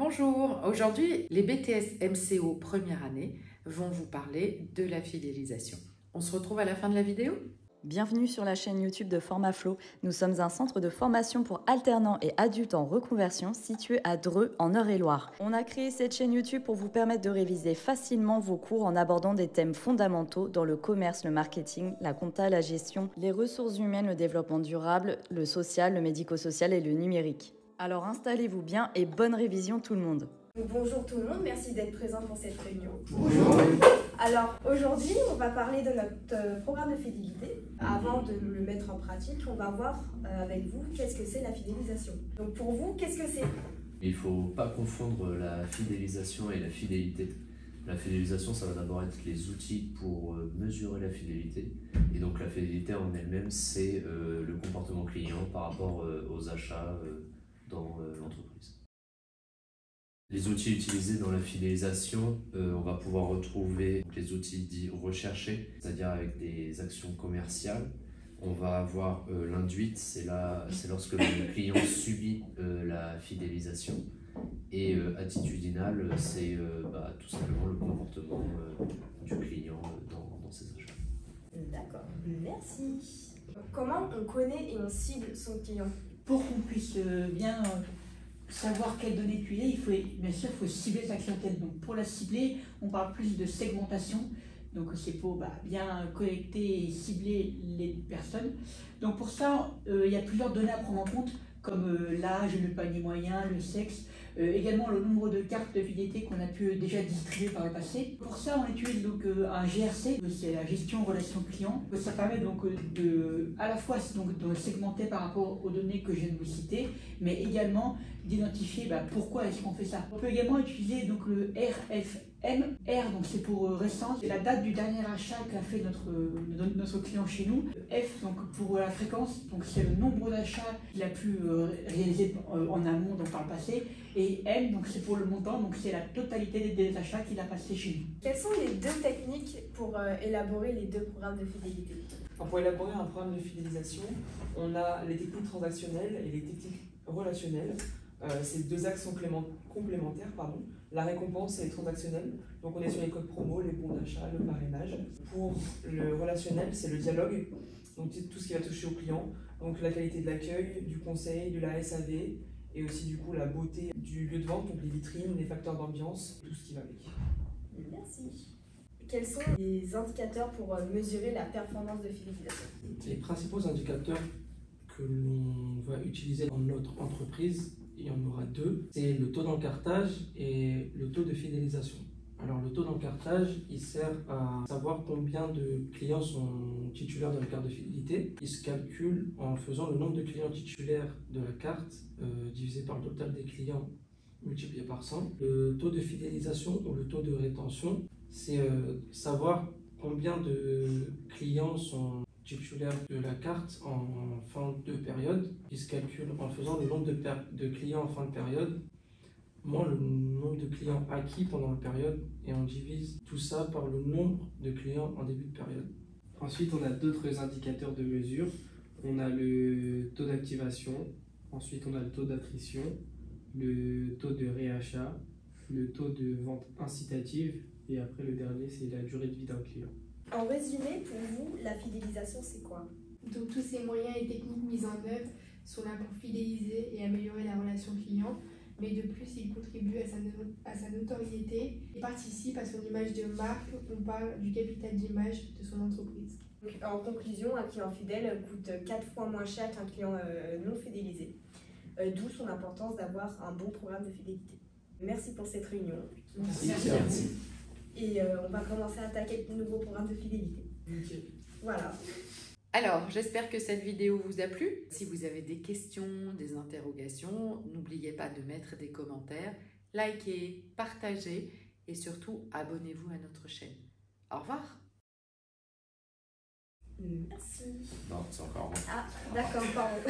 Bonjour, aujourd'hui les BTS MCO première année vont vous parler de la fidélisation. On se retrouve à la fin de la vidéo. Bienvenue sur la chaîne YouTube de Formaflow. Nous sommes un centre de formation pour alternants et adultes en reconversion situé à Dreux, en Eure-et-Loir. On a créé cette chaîne YouTube pour vous permettre de réviser facilement vos cours en abordant des thèmes fondamentaux dans le commerce, le marketing, la compta, la gestion, les ressources humaines, le développement durable, le social, le médico-social et le numérique. Alors installez-vous bien et bonne révision tout le monde. Bonjour tout le monde, merci d'être présent pour cette réunion. Bonjour. Alors aujourd'hui, on va parler de notre programme de fidélité. Avant de le mettre en pratique, on va voir avec vous qu'est-ce que c'est la fidélisation. Donc pour vous, qu'est-ce que c'est? Il ne faut pas confondre la fidélisation et la fidélité. La fidélisation, ça va d'abord être les outils pour mesurer la fidélité. Et donc la fidélité en elle-même, c'est le comportement client par rapport aux achats dans l'entreprise. Les outils utilisés dans la fidélisation, on va pouvoir retrouver les outils dits recherchés, c'est-à-dire avec des actions commerciales. On va avoir l'induite, c'est lorsque le client subit la fidélisation. Et attitudinal, c'est tout simplement le comportement du client dans ses achats. D'accord, merci. Comment on connaît et on cible son client? Pour qu'on puisse bien savoir quelles données utiliser, bien sûr, il faut cibler sa clientèle. Donc pour la cibler, on parle plus de segmentation. Donc c'est pour bien collecter et cibler les personnes. Donc pour ça, il y a plusieurs données à prendre en compte, comme l'âge, le panier moyen, le sexe, également le nombre de cartes de fidélité qu'on a pu déjà distribuer par le passé. Pour ça, on utilise donc un GRC, c'est la gestion relation client. Ça permet donc à la fois de segmenter par rapport aux données que je viens de vous citer, mais également d'identifier pourquoi est-ce qu'on fait ça. On peut également utiliser donc le RFM. R, donc c'est pour récence, c'est la date du dernier achat qu'a fait notre client chez nous. F, donc pour la fréquence, donc c'est le nombre d'achats qu'il a pu réaliser en amont, donc par le passé. Et M, donc c'est pour le montant, donc c'est la totalité des achats qu'il a passé chez nous. Quelles sont les deux techniques pour élaborer les deux programmes de fidélité? Pour élaborer un programme de fidélisation, on a les techniques transactionnelles et les techniques relationnelles. Ces deux axes sont complémentaires. La récompense et les transactionnels. Donc on est sur les codes promo, les bons d'achat, le parrainage. Pour le relationnel, c'est le dialogue, donc tout ce qui va toucher au client. Donc la qualité de l'accueil, du conseil, de la SAV, et aussi du coup la beauté du lieu de vente, donc les vitrines, les facteurs d'ambiance, tout ce qui va avec. Merci. Quels sont les indicateurs pour mesurer la performance de fidélisation? Les principaux indicateurs que l'on va utiliser dans notre entreprise, il y en aura deux, c'est le taux d'encartage et le taux de fidélisation. Alors le taux d'encartage, il sert à savoir combien de clients sont titulaires de la carte de fidélité. Il se calcule en faisant le nombre de clients titulaires de la carte divisé par le total des clients multiplié par 100. Le taux de fidélisation ou le taux de rétention, c'est savoir combien de clients sont titulaire de la carte en fin de période, qui se calcule en faisant le nombre de clients en fin de période, moins le nombre de clients acquis pendant la période, et on divise tout ça par le nombre de clients en début de période. Ensuite, on a d'autres indicateurs de mesure. On a le taux d'activation, ensuite on a le taux d'attrition, le taux de réachat, le taux de vente incitative, et après le dernier, c'est la durée de vie d'un client. En résumé, pour vous, la fidélisation, c'est quoi? Donc tous ces moyens et techniques mis en œuvre sont là pour fidéliser et améliorer la relation client, mais de plus, ils contribuent à sa notoriété et participent à son image de marque. On parle du capital d'image de son entreprise. Donc, en conclusion, un client fidèle coûte 4 fois moins cher qu'un client non fidélisé, d'où son importance d'avoir un bon programme de fidélité. Merci pour cette réunion. Merci. Et on va commencer à attaquer le nouveau programme de fidélité. Okay. Voilà. Alors, j'espère que cette vidéo vous a plu. Si vous avez des questions, des interrogations, n'oubliez pas de mettre des commentaires, likez, partagez et surtout abonnez-vous à notre chaîne. Au revoir. Merci. Non, c'est encore moi. Ah, d'accord, pardon.